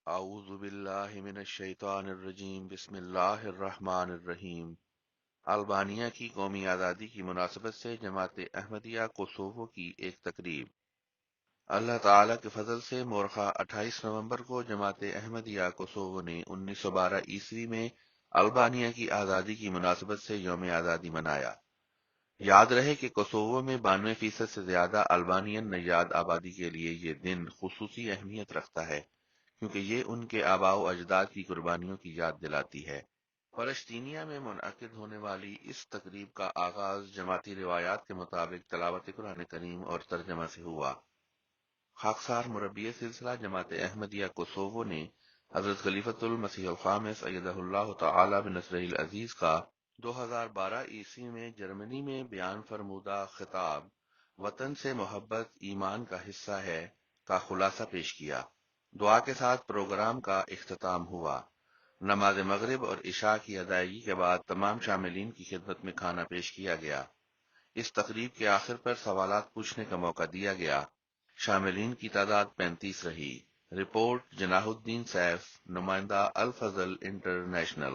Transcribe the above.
اعوذ باللہ من الشیطان الرجیم بسم اللہ الرحمن الرحیم۔ البانیہ کی قومی آزادی کی مناسبت سے جماعت احمدیہ کوسوو کی ایک تقریب۔ اللہ تعالیٰ کے فضل سے مورخہ 28 نومبر کو جماعت احمدیہ کوسوو نے 1912 عیسوی میں البانیہ کی آزادی کی مناسبت سے یوم آزادی منایا۔ یاد رہے کہ کوسوو میں 92% سے زیادہ البانین نژاد آبادی کے لیے یہ دن خصوصی اہمیت رکھتا ہے، کیونکہ یہ ان کے آباء و اجداد کی قربانیوں کی یاد دلاتی ہے۔ فلسطینیہ میں منعقد ہونے والی اس تقریب کا آغاز جماعتی روایات کے مطابق تلاوت قرآن کریم اور ترجمہ سے ہوا۔ خاکسار مربی سلسلہ جماعت احمدیہ کوسوو نے حضرت خلیفۃ المسیح الخامس ایدہ اللہ تعالی بنصرہ العزیز کا 2012 عیسوی میں جرمنی میں بیان فرمودہ خطاب وطن سے محبت ایمان کا حصہ ہے کا خلاصہ پیش کیا۔ دعا کے ساتھ پروگرام کا اختتام ہوا۔ نماز مغرب اور عشاء کی ادائیگی کے بعد تمام شاملین کی خدمت میں کھانا پیش کیا گیا۔ اس تقریب کے آخر پر سوالات پوچھنے کا موقع دیا گیا۔ شاملین کی تعداد 35 رہی۔ رپورٹ جناح الدین سیف، نمائندہ الفضل انٹرنیشنل۔